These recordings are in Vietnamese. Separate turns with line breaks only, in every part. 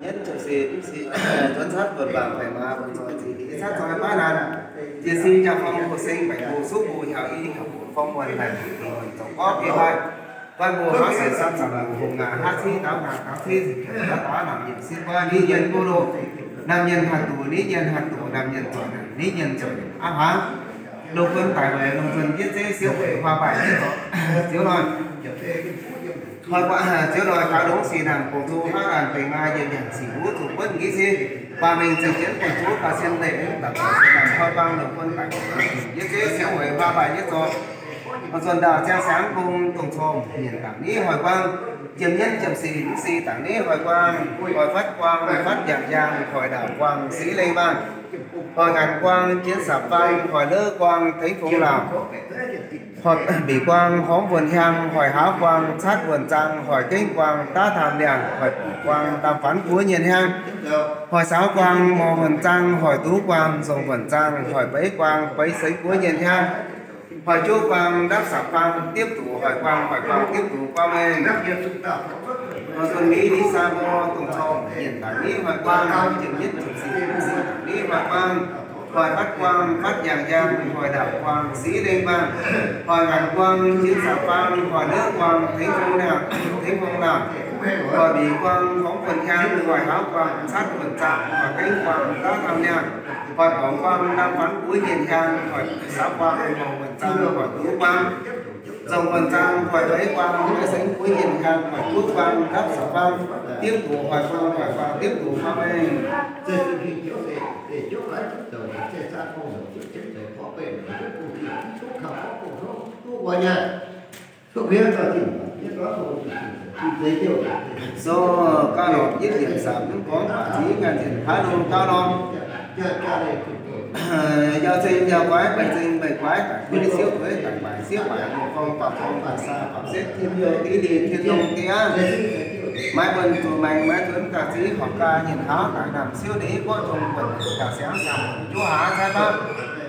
nhất chụp sĩ tuấn sát vượt bảng phải mà vượt rồi thì sát rồi ba lần tiến sĩ trong phong học sinh phải bù xúc bù hiểu y học phong quần này thì mình tổng có kế hoạch toàn bộ nó sẽ sắp sẵn vùng ngà hát thi táo ngà táo thi đã có làm nhiệm sĩ qua đi nhân cô đồ nam nhân hạt tù ní nhân hạt tù nam nhân chuẩn ní nhân chuẩn áp há lục quân tài về lục quân viết dễ siêu về hoa bài chiếu rồi thôi qua chiếu rồi cáo đúng xì đàn cổ thu hát đàn về nga nhân nhận xì vũ thủ quân nghĩ gì và mình trình diễn cổ chú và xem lệ tập làm thôi băng lục quân tài viết dễ siêu về hoa bài nhất rồi một tuần đào trang sáng cùng tổng thồm nhìn tảng ní hỏi quang chiếm nhân chậm xì tảng ní hỏi quang hỏi phát quang hỏi phát giang hỏi đảo quang sĩ lê ban hỏi ngàn quang chiến sạp vang hỏi lơ quang thấy phúng lào hỏi bỉ quang hóm vườn hang hỏi háo quang sát vườn trang hỏi kinh quang ta thàm đèn hỏi quang tam phán cuối nhiên hang hỏi sáu quang mò vườn trang hỏi tú quang dòng vườn trang hỏi bấy quang bấy sấy cuối nhiên hang hỏi chú quang đáp sạp quang tiếp tục hỏi quang tiếp tục qua bên xuân mỹ đi xa bo tổng thầu hiện tại mỹ hỏi quang chừng nhất chừng sĩ tảng mỹ hỏi quang hỏi phát giang hỏi đạo quang sĩ lên ban hỏi ngàn quang chiến sạp quang hỏi nước quang thấy phong nào hỏi bỉ quang phóng phần hang hỏi háo quang sát phần trạng hỏi cánh quang ta tham nhang hỏi bóng quang đam phán cuối hiền hang hỏi sáu quang màu phần trang hỏi tú quang dòng phần trang hỏi đấy quang cái sánh cuối hiền hang hỏi tú quang đáp sạp quang tiếp tục hỏi quang tiếp tục qua bên do cao độ nhất điểm sạp cũng có quả trí ngàn tiền khá luôn cao non do sinh do quái bảy sinh bảy quái cả quy đi siêu với cả bài siêu bài một phong và xa phạm xếp thiên nhiều tí đi thiên long tía mai vân tù mảnh mai tuấn cả trí hoặc ca nhìn háo cả nằm siêu đế có trong quần cả sáng sàng chúa há sai ba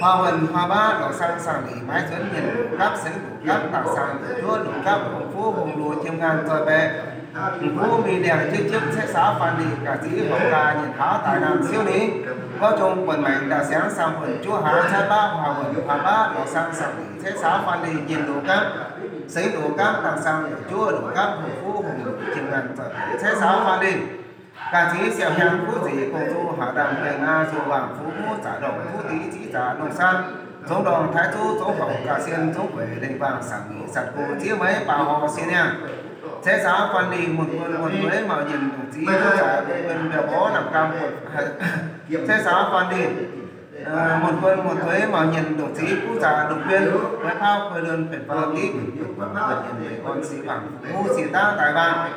hoa vần hoa ba đỏ sang sàng nghỉ mai tuấn nhìn cáp sấy đủ cáp tạo sàng chúa đủ cáp hồng phú hồng lùa chiêm ngang rồi về phú mi đèn trước sẽ xá phan đi cả trí hoặc ca nhìn háo tại nằm siêu đế có trong quần mảnh đã sáng sang quần chúa há sai ba hoa vần hoa ba đỏ sang sàng nghỉ sẽ xá phan đi nhìn đủ cáp sấy đủ cáp tạo sàng chúa đủ cáp hồng phú hồng lùa chiêm ngang rồi sẽ xá phan đi cả chí xẻo nhang phú gì cùng du hạ đàm về nga dù vàng phú phú trả đồng phú tí chỉ trả đồng san giống đồng thái thu giống khẩu cả xiên giống quể đình vàng sảng nghỉ sạch cô chia mấy bảo họ xin nha sẽ giá phan đi một với mà nhìn đồng chí trả bên bèo bó làm cam một sẽ giá phan đi một thuế mà nhìn đồng chí cũng trả đồng viên với thao khơi đơn phải vào tí nhìn con sĩ vàng phú sĩ ta tại vàng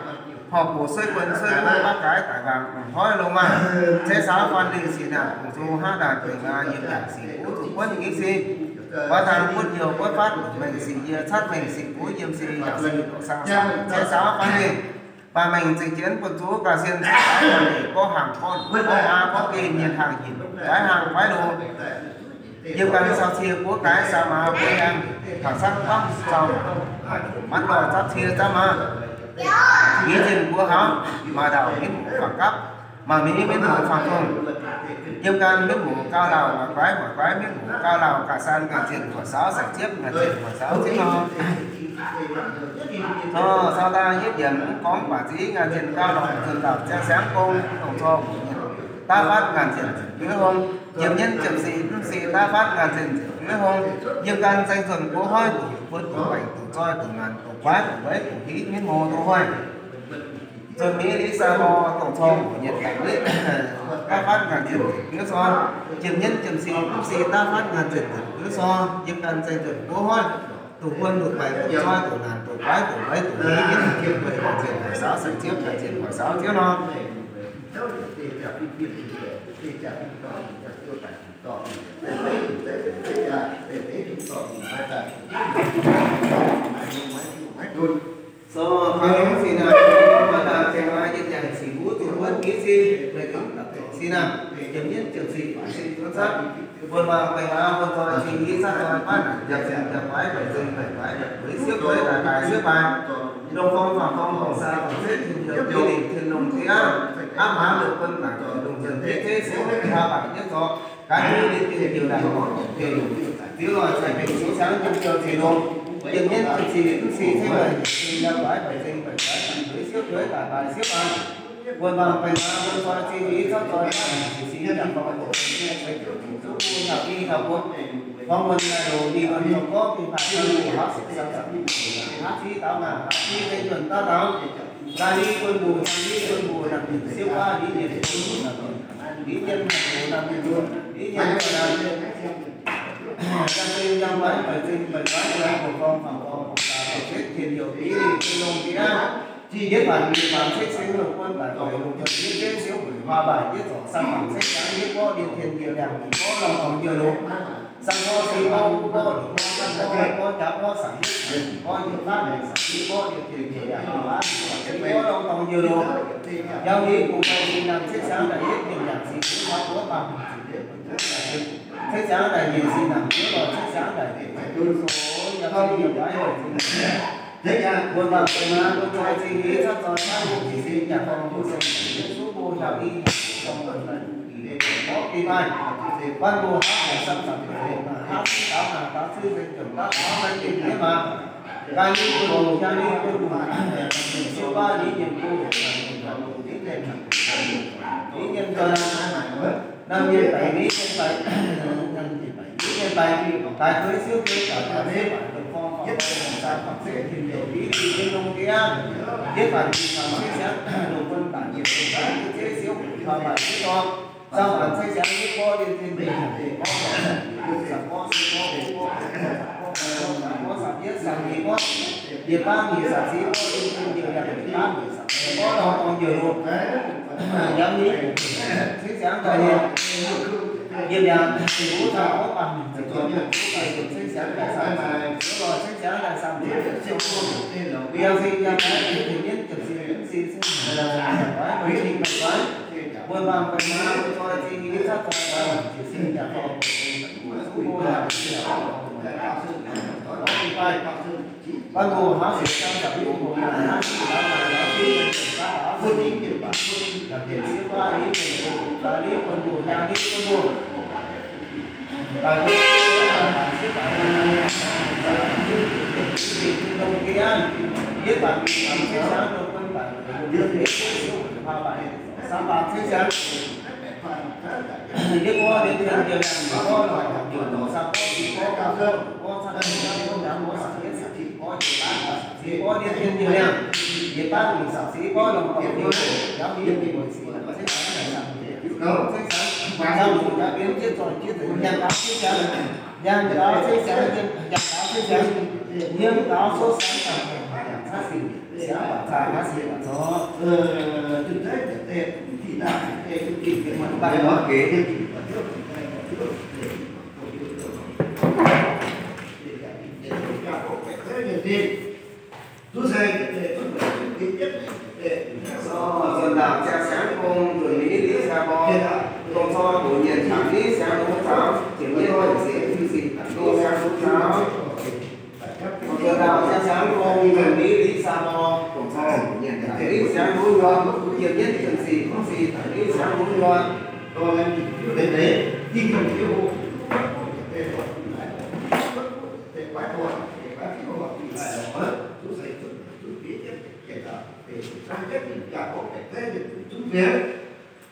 họ của xây quân bác cái tại vàng hỏi lâu mà sẽ sáu quan đi xì nào cùng du hát đàn về nga nhiệm đảng xì vũ thủ quân nghĩ xì và thằng quân nhiều quân phát mình xì sát mình xì vũ nhiệm xì nhà xì độ sang sẽ sáu quan đi và mình trình chiến quân chú cả xiên có hàng con có hoa có kỳ nhìn hàng nhìn cái hàng phái đồ nhưng cái sao chia của cái sao mà quê em thằng sắc bắc sao mắt đỏ sát chia ra mà nghĩ trên của họ mà đào biết mũ khoảng cấp mà mỹ biết mũ phản phương nhưng can biết mũ cao lào mà quái biết mũ cao lào cả san cả tiền của sáu sạch chiếc là tiền của sáu chứ nó sao ta nhất điểm có quả trí ngàn tiền cao lào thường đảo che sáng công tổng cho ta phát ngàn tiền cứ không chiếm nhân chậm xì ta phát ngàn tiền cứ không nhưng can danh thuần của hơi tủ vượt tủ bảy tủ choi tủ ngàn tủ quái tủ đấy tủ khí miếng mồ tủ hơi rồi mỹ lý sa bo tổng thầu của nhật bản đấy ta phát ngàn tiền cứ so chiếm nhân chậm xì ta phát ngàn tiền cứ so nhưng can danh thuần của hơi tủ quân tủ bảy tủ choi tủ ngàn tủ quái tủ đấy tủ khí miếng kiếm về ngàn tiền của sáu sạch chiếc ngàn tiền của sáu chiếc non so khai đúng xin nào mà ta xem ai nhân dạng sĩ vũ thủ quân nghĩ gì về tính tập thể xin nào chấm nhất trường sĩ phải xin quan sát vườn vào bày ao vườn vào chỉ nghĩ sát rồi bắt nhập diện nhập quái bảy dừng bảy quái với siết với đại siết bài đông phong và phong hồng sa phong xếp thiên nhiều đình thiên long thế khám phá được quân bản rồi đồng trần thế thế số hoa bảy nhất cho cái như đến tiền điều đại có thể tiếng rồi phải thành số sáng trong chờ thì luôn điểm nhất thì thế này thì là phải thành phải dưới xếp dưới cả bài xếp ăn quân bằng phải là quân cho chi phí cho chỉ là có một phải kiểu số quân học đi học quân phong quân là đồ đi còn không có thì phải là họ sẽ sẵn sàng hát chi tao mà hát chi cái chuẩn tao tao ra đi quân bù làm siêu qua đi nhiệt đi nhân làm luôn đi nhân làm trong khi trong ấy phải trình bày nói của con phòng con phải chết tiền nhiều tí đi lông tí á chi biết bản sách sinh được quân bản tội lục trần biết chết xíu hòa bài biết rõ sang bản sách sáng biết có điện tiền nhiều đẹp có lòng hồng nhiều lục sang có xí có cháo có sẵn có nhiều phát này sẵn có điện tiền nhiều đẹp có lòng hồng nhiều lục giao lý của thầy làm sách sáng là hết tiền nhạc gì cũng có bằng sách sáng này gì xin làm trước rồi sách sáng này để số không nhiều cái rồi thế nha buồn bực mà tôi cho chi nghĩ sắp rồi hai bộ chỉ xin nhà phòng tôi sẽ số bộ nào đi trong lần này để có kỳ mai ban bộ hát để sắp sẵn để mà hát cáo hàng cáo sư danh chuẩn các cáo hai tiền thế mà cái đi tôi bù cái đi tôi bù số ba đi nhiệm vụ đi nhân cơ năm nhân bảy đi nhân bảy nhân bảy tại cưới siêu cưới cả thế phong nhất là học sẽ tìm hiểu ý trên đông kia nhất là làm sẽ đầu quân bản nhiều cái chế siêu và bản chế to sau bản xây sáng biết có điện thiên bình để có sản có sản nhất sản gì có điện ba nghỉ sản sĩ có điện thiên nhiều nhà điện ba nghỉ sản có đó còn nhiều luôn giống như xây sáng thời hiện nhiều nhà thì cũng ra có bằng thì có một cái xây sáng là sao mà rồi xây sáng là sao thì siêu luôn bây giờ thì nhà cái thì nhất trực xin là mấy thì nói buôn bằng cái má cho chi nghĩ rất là chỉ xin nhà phòng của là ban đầu họ sẽ trong tập vụ của nhà nó là nó khi nó phân tích kiểu bản là tiền siêu qua đi là đi quân bộ nhà đi quân bộ và cái siêu đồng kia biết bạn làm cái sáng đâu quân bạn được biết siêu hoa bài sáng bạc thế sáng cái có đến tiền nhiều làm có loại nhiều đồ sao có cà phê có sản phẩm có đám có sản xuất thì có chỉ có điện tiền nhiều làm điện bát mình sản xuất có lòng cộng nhiều giáo viên thì mình sẽ có sẽ sáng là đâu sẽ sáng và sau mình đã biến chết rồi chết rồi nhân báo chết sáng nhân báo sẽ sáng nhân báo sẽ sáng nhân báo số sáng là phát sinh sẽ bảo tài phát sinh là nó thực tế thì ta kinh nghiệm mình bài đó kể dân đảo cha sáng công rồi lý sa bo công cho bổ nhiệm thảo lý sáng đúng thảo chỉ nhiên thôi sẽ như gì công sáng đúng thảo dân đảo cha sáng công rồi lý sa bo công cho bổ nhiệm thảo lý sáng đúng loa nhiều nhất cần gì không gì thảo lý sáng đúng loa còn em đến đấy đi cần thiếu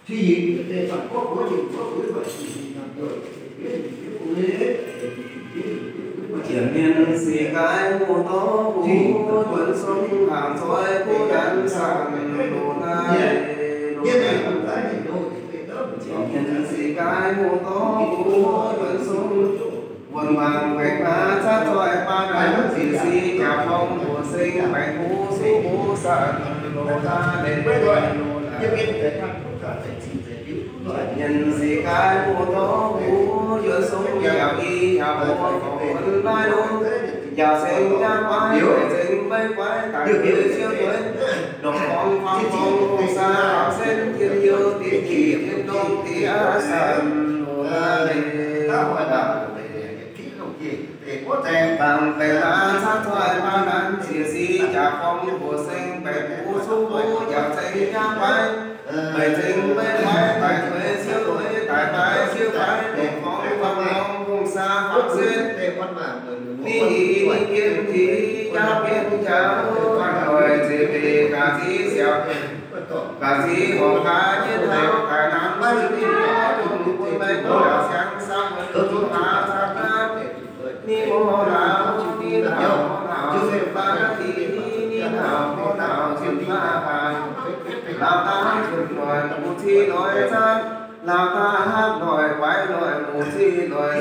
thì để phản quốc có gì có với vậy thì làm được triển miên xì cái mô tố vũ tuấn sông hàng thôi cô đàn sàng đồ nai triển miên xì cái mô tố vũ tuấn sông quần vàng vẹn má sát thôi ba cái xì xì nhà phong của sinh bạch vũ số vũ sàn đồ ra đến với rồi nhân gì cái mô tô vũ giữa sông nhà y nhà bộ còn vai đôi nhà sinh ra quái để sinh với quái tại người siêu tuổi đồng con phong phong xa học sinh thiên yêu tiếng kỳ thiên đông tí á sàn hồ ra đề ta hỏi đạo bằng về lá sát thoại ba nắn chia si trả phong của sinh bạch vũ số vũ nhà sinh ra quái bảy chính bảy quái tại thuế siêu thuế tại bài siêu quái để có văn long vùng xa pháp duyên ni kiên thì giao kiên cháu văn hồi chỉ vì cả chí xẻo cả chí hồ cá nhiên hao cả nam bất đi cùng quân bay của đạo sáng sáng với phá sát pháp ni mô đạo ni đạo đạo ba thị ni đạo đạo thiên ba bài lao ta chuyển nổi mù chi nổi ra lao ta hát nổi quái nổi mù chi nổi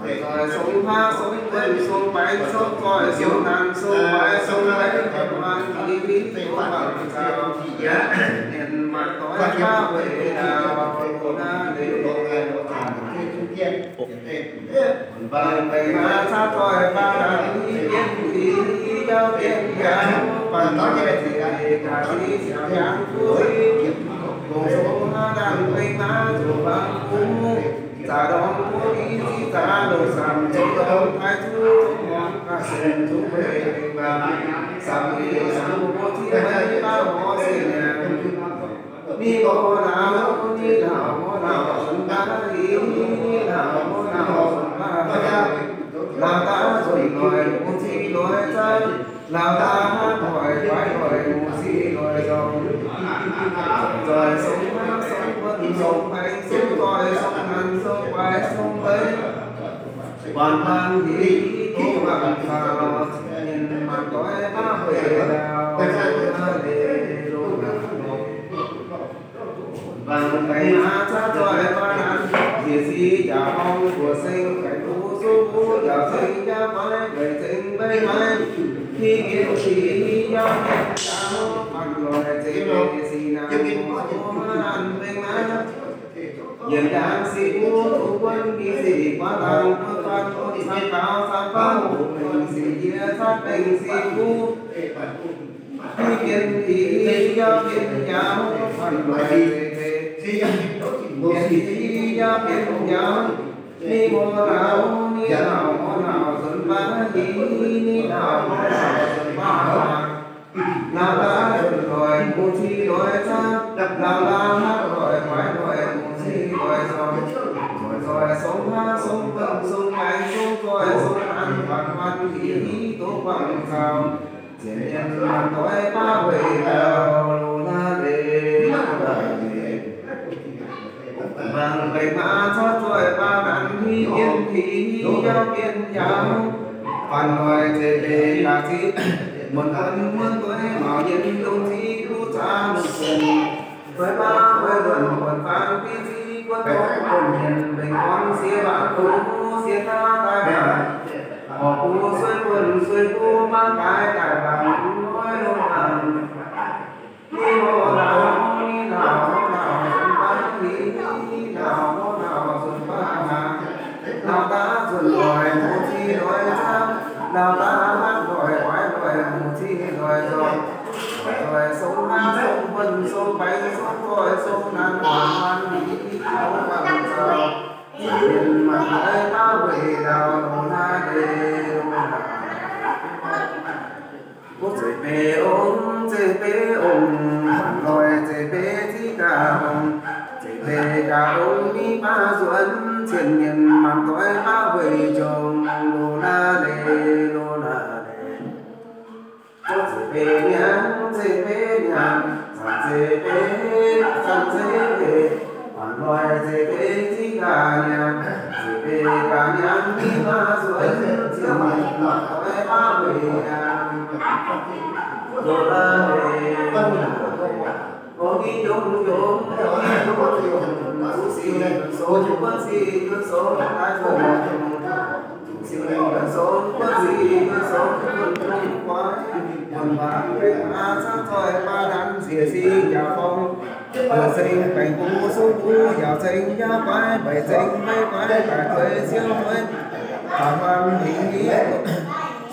rồi sống pha sống vân sống bánh sống coi sống nan sống bãi sống bãi còn mang khí lý sống bằng sao hiện mặt tối pha về đào na để bằng bày ma sát thôi ba đàn yên khí giao tiên giá bằng nói gì cả khí xảo nhãn cuối cùng số đàn bày ma chủ bằng cung giả đón vô ý chí giả đồ sàm trong đông thái thu trong ngón ca sen thu về và sàm ý sàm vô thi mấy ba họ xin ni có nào ni nào có nào sân ba ý ni nào có nào sân ba làm ta rồi nói vô thi nói chân làm ta hát hỏi phải hỏi vô thi nói dòng rồi sống vẫn sống hay sống coi sống ăn sống quay sống tới hoàn toàn thì tu bằng phào nhìn mặt tối ba về đào để luôn bằng cái má sát rồi ba ăn thì gì chào phong của sinh cảnh phú số phú chào sinh cha phải về sinh bay bay khi kiến thì giao chào bằng rồi chỉ về gì nào cũng ăn bên má hiện đang sĩ ngũ thủ quân ký sĩ quá tăng cơ quan tôn sang cao mình sĩ chia sát tình sĩ ngũ khi kiến thì giao kiến giáo phần loại về kiến thì giao kiến giáo ni mô nào dân ba ni nào dân ba nào ta rồi mù chi rồi cha nào ta hát rồi quái rồi mù chi rồi rồi sống ha sống vâng sống bánh sống coi sống ăn văn khí tố bằng sao chiến nhân làm tối ba về đào lô la đề bằng bày mã cho rồi ba đàn thi yên khí giao kiên giáo còn ngoài thế đề là chi một con muôn tuổi mạo nhiên đông thi lũ cha một phần với ba với luận quần phan phi chi quân tố quần hiền bình con xía bạn cố xía ta tai bà họ cố xuôi quần xuôi cố ba cái tại bằng nói luôn bằng ni mô nào ni nào xuân ba ni nào xuân ba nào ta xuân rồi mô chi rồi sao nào ta hát rồi quái rồi mù chi rồi sống ha sống vân sống bánh sống coi sống nan hoàn lý áo bằng sao nhìn mặt ai ta về đào đồ na đề quốc chế bê ôm rồi chế bê thi cả ông chế bê cả ông đi ba duẩn thiên nhiên mặt tối ba về chồng đồ na đề chế bê nhang chế bê hoàn loài chế bê chi cả nhang chế bê cả nhang đi ba duẩn thiên nhiên mặt tối ba về đồ na đề có ghi chung xì số chung bất xì số hai số xì số bất xì số quân trung quái quần vàng bế ma sát thôi ba đàn xìa xì chào phong vừa sinh cảnh phú số phú giàu sinh giá quái bảy sinh mấy quái cả thuê siêu thuê phạm văn hình nghĩa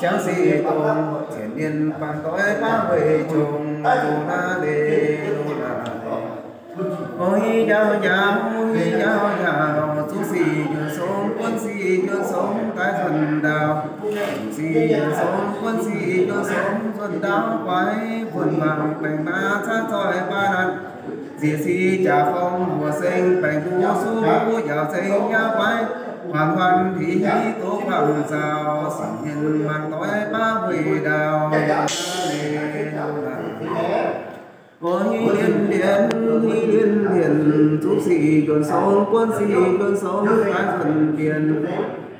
sáng xì tồn triển nhiên bằng tối ba về trùng đồ na đề ôi giao chú xì dừa sống quân xì dừa sống cái phần đào xì dừa sống quân xì dừa sống phần đào quái vườn vàng bành ma sát thôi ba đàn diệt si trả phong mùa sinh bành vũ su giàu sinh nhá quái hoàn hoàn thị hí tố hoàng sao sản nhân mang tối ba quỷ đào có hi liên điền chú sĩ gần sống quân sĩ gần sống cái phần tiền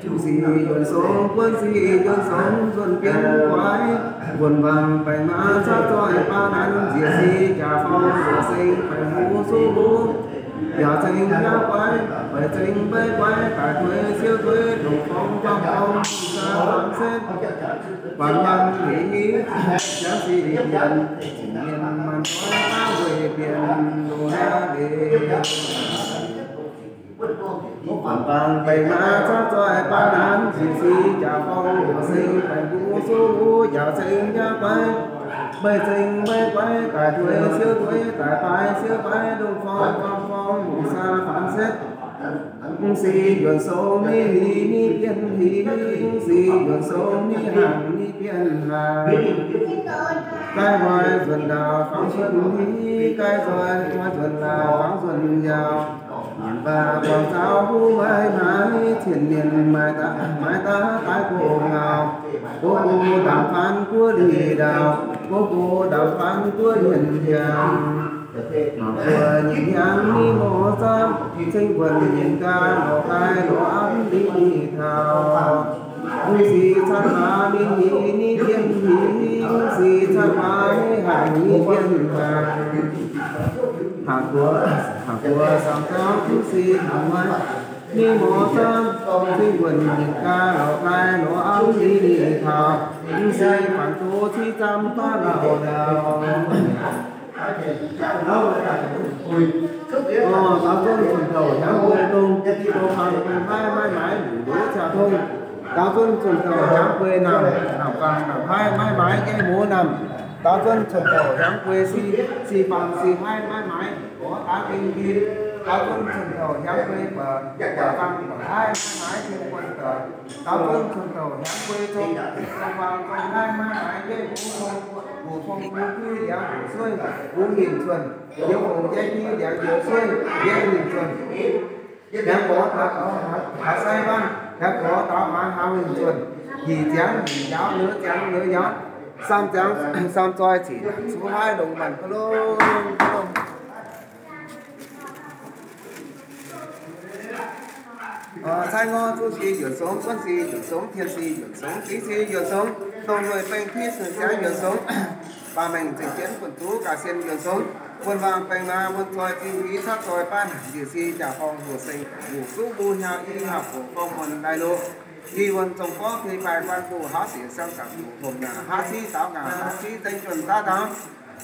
chú sĩ gần sống quân sĩ gần sống xuân kiên quái quần vàng phải mã sát trọi ba đánh diệt si trả phong của sinh phải vũ su vũ nhà sinh nhà quái phải sinh bê quái cải thuế siêu thuế đồng phong trong phong ra làm xếp bằng bằng nghĩ giá trị tiền tiền mà nói ta về tiền đồ ra để bằng bày mã sát trọi ba đánh diệt si trả phong của sinh phải vũ su vũ nhà sinh nhà quái bày sinh bê quái cải thuế siêu thuế cải phái siêu phái đồng phong trong phong xa phán xét si gần số ni hí ni tiên hí si gần số ni hàng ni tiên hàng cái voi dần đào phẳng xuân hí cái voi dần đào phẳng xuân giàu và còn sao hú mãi mãi thiền miền mãi ta cái cổ ngào cô đàm phán của đi đào cô đàm phán của hiền hiền vừa nhìn nhang ni mô sam sinh quần nhìn ca lộ tai lộ ấm đi thảo si sát ma ni thiên hí si sát ma hành ni thiên hàng của sam cao si hàng mai ni mô sam sinh quần nhìn ca lộ tai lộ ấm đi thảo si phản tu si tam ta đạo đạo giáo dân thuần cầu nhãn quê tung tô hàng mãi mãi đủ đỗ trà thông giáo dân thuần cầu nhãn quê nằm càng nằm mãi mãi cái múa nằm giáo dân thuần cầu nhãn quê si bằng si mãi mãi có tá kinh ghi giáo dân thuần cầu nhãn quê bờ vang bờ mãi trên quân cờ giáo dân thuần cầu nhãn quê thông vang mãi cái vũ phong vũ quy đéo vũ xuôi vũ nghìn xuân yếu hồn dây như đéo yếu xuôi dây nghìn xuân đéo có thả say văn đéo có táo má hao nghìn xuân gì chén nữa giáo sam chén sam choi chỉ số hai đồng bằng lô sai ngon chú sĩ dưỡng sống quân sĩ dưỡng sống thiên sĩ dưỡng sống ký sĩ dưỡng sống tôn người phanh thiết sự trái dưỡng sống bà mình trình chiến quần tú cả xiên dưỡng sống quân vàng phanh ma quân trôi chi phí sát trôi ban diệt si trả phong hồ sinh vũ sú bu nhau y học của phong quân đại lô y quân trồng có khi bài quan phụ há sĩ sang cả thủ nhà há sĩ táo ngà há sĩ tây chuẩn ta thắng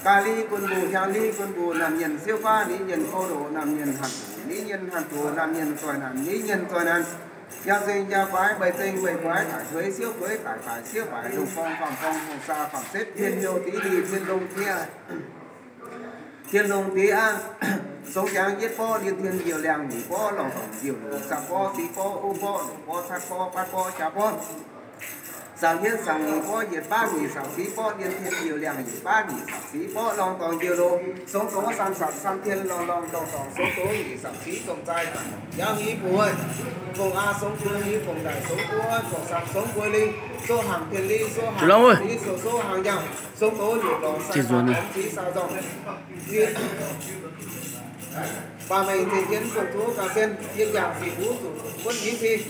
ca ly quân bù theo ly quân bù làm nhân siêu qua lý nhân cô độ làm nhân hạt lý nhân hạt thủ làm nhân tòa nạn lý nhân tòa nạn gia sinh gia quái bày tinh bày quái cải thuế siêu thuế cải phải siêu phải đồng phong phạm phong hồng xa phạm xếp thiên yêu tí đi thiên đông kia thiên đông tí an sống tráng giết po liên thiên nhiều làng nghỉ po lòng tổng nhiều lũ sa po tí po u po lũ po sát po bát po chá po sang hiến sang nghỉ po nhiệt ba nghỉ sảo xí po liên thiên nhiều làng nghỉ ba nghỉ sảo xí po lòng tổng nhiều lũ sống tố san sạt san thiên lòng lòng tổng sống tố nghỉ sảo xí tổng trai nhang nghỉ bùi vùng a sống cuối lý vùng đại sống cuối vùng sạc sống cuối linh số hàng thiên lý số hàng lý số hàng dòng sống tố nhiều lòng sai phóng chí sao dòng bà mình thì kiến quần chú cả sen yên dạng sĩ vũ chủ quân ý si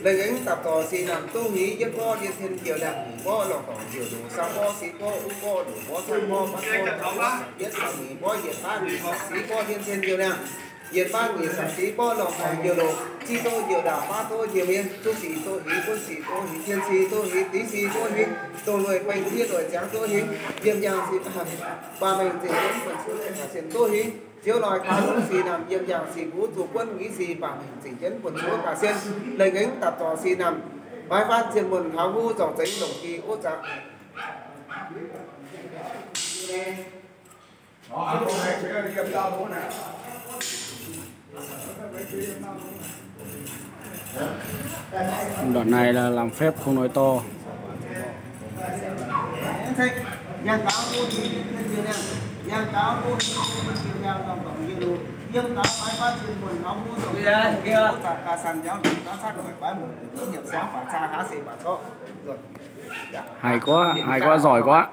lấy ánh tập tỏ sĩ làm tô hí nhất có liên thiên kiều đạt có lòng tỏ nhiều đủ sao có sĩ có u có đủ có sang có bắt có biết sao nghỉ có hiện ba nghỉ học sĩ có liên thiên kiều đạt hiện ba nghỉ sản sĩ có lòng tỏ nhiều đồ chi tô nhiều đảo ba tô nhiều yên tu sĩ tô hí quân sĩ tô hí thiên sĩ tô hí tí sĩ tô hí tô người quanh thiết rồi tráng tô hí diêm giang sĩ bà mình thì kiến quần chú cả sen tô hí chiếu nói khá lúc xì nằm nhiệm dạng xì vũ chủ quân nghĩ gì bảo mình chỉnh chấn quần chúa cả sen lời ngánh tập tỏ xì nằm vai phát trên quần háo vu dòng giấy đồng kỳ ốt dạng
đoạn này là làm phép không nói to.
Nhà cáo vô thì như này nhà giang cáo buôn kim nhau đồng tổng như luôn dương cáo bái phát chuyên buồn nó mua rồi kia cả sàn giáo định cá sát rồi bái một tốt nghiệp sáng và xa há xì bà có rồi
hay quá, giỏi quá.